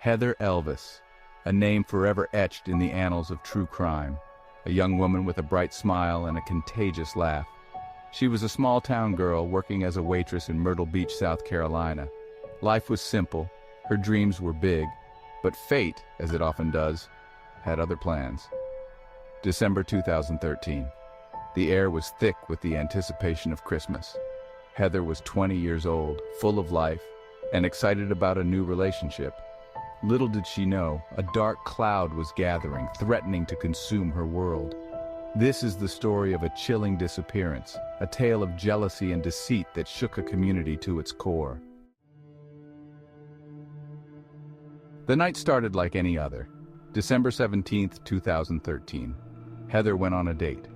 Heather Elvis, a name forever etched in the annals of true crime. A young woman with a bright smile and a contagious laugh. She was a small-town girl working as a waitress in Myrtle Beach, South Carolina. Life was simple, her dreams were big, but fate, as it often does, had other plans. December 2013. The air was thick with the anticipation of Christmas. Heather was 20 years old, full of life, and excited about a new relationship. Little did she know, a dark cloud was gathering, threatening to consume her world. This is the story of a chilling disappearance, a tale of jealousy and deceit that shook a community to its core. The night started like any other. December 17, 2013. Heather went on a date,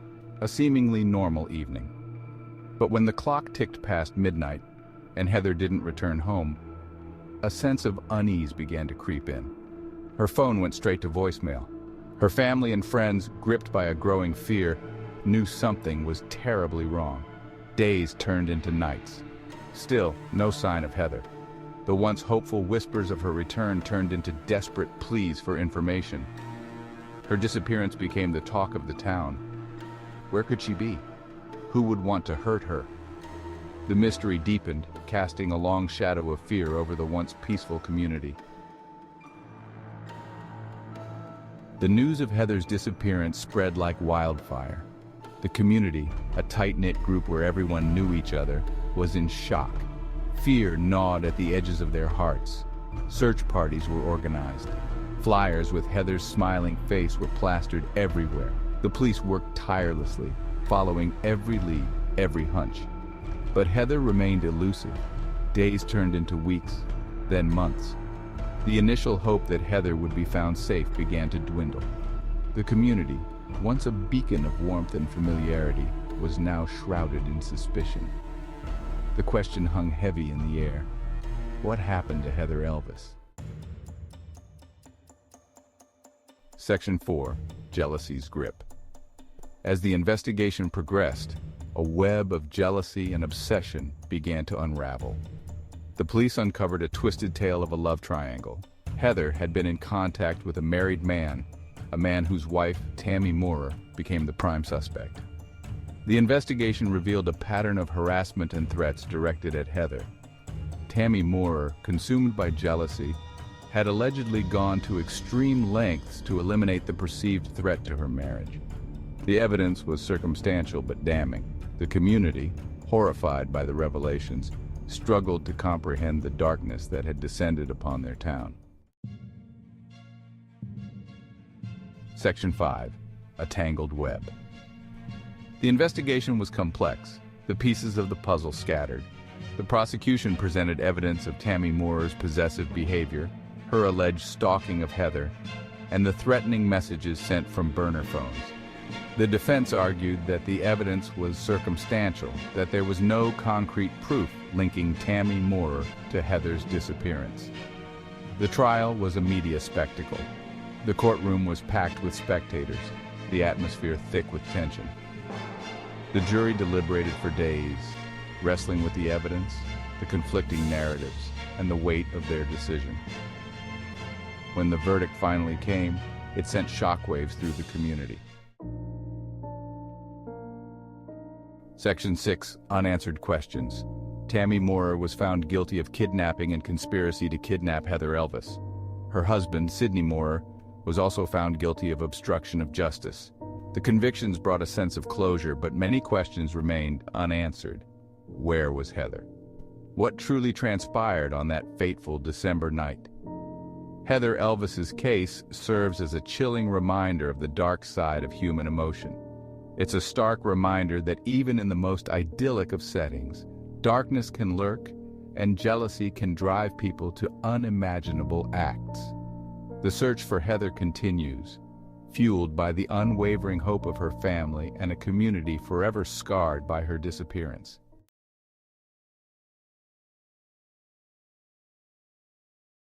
a seemingly normal evening. But when the clock ticked past midnight and Heather didn't return home, a sense of unease began to creep in. Her phone went straight to voicemail. Her family and friends, gripped by a growing fear, knew something was terribly wrong. Days turned into nights. Still, no sign of Heather. The once hopeful whispers of her return turned into desperate pleas for information. Her disappearance became the talk of the town. Where could she be? Who would want to hurt her? The mystery deepened, casting a long shadow of fear over the once peaceful community. The news of Heather's disappearance spread like wildfire. The community, a tight-knit group where everyone knew each other, was in shock. Fear gnawed at the edges of their hearts. Search parties were organized. Flyers with Heather's smiling face were plastered everywhere. The police worked tirelessly, following every lead, every hunch. But Heather remained elusive. Days turned into weeks, then months. The initial hope that Heather would be found safe began to dwindle. The community, once a beacon of warmth and familiarity, was now shrouded in suspicion. The question hung heavy in the air. What happened to Heather Elvis? Section 4. Jealousy's Grip. As the investigation progressed, a web of jealousy and obsession began to unravel. The police uncovered a twisted tale of a love triangle. Heather had been in contact with a married man, a man whose wife, Tammy Moorer, became the prime suspect. The investigation revealed a pattern of harassment and threats directed at Heather. Tammy Moorer, consumed by jealousy, had allegedly gone to extreme lengths to eliminate the perceived threat to her marriage. The evidence was circumstantial but damning. The community, horrified by the revelations, struggled to comprehend the darkness that had descended upon their town. Section 5. A Tangled Web. The investigation was complex, the pieces of the puzzle scattered. The prosecution presented evidence of Tammy Moorer's possessive behavior, her alleged stalking of Heather, and the threatening messages sent from burner phones. The defense argued that the evidence was circumstantial, that there was no concrete proof linking Tammy Moorer to Heather's disappearance. The trial was a media spectacle. The courtroom was packed with spectators, the atmosphere thick with tension. The jury deliberated for days, wrestling with the evidence, the conflicting narratives, and the weight of their decision. When the verdict finally came, it sent shockwaves through the community. Section 6. Unanswered Questions. Tammy Moorer was found guilty of kidnapping and conspiracy to kidnap Heather Elvis. Her husband, Sidney Moorer, was also found guilty of obstruction of justice. The convictions brought a sense of closure, but many questions remained unanswered. Where was Heather? What truly transpired on that fateful December night? Heather Elvis's case serves as a chilling reminder of the dark side of human emotion. It's a stark reminder that even in the most idyllic of settings, darkness can lurk and jealousy can drive people to unimaginable acts. The search for Heather continues, fueled by the unwavering hope of her family and a community forever scarred by her disappearance.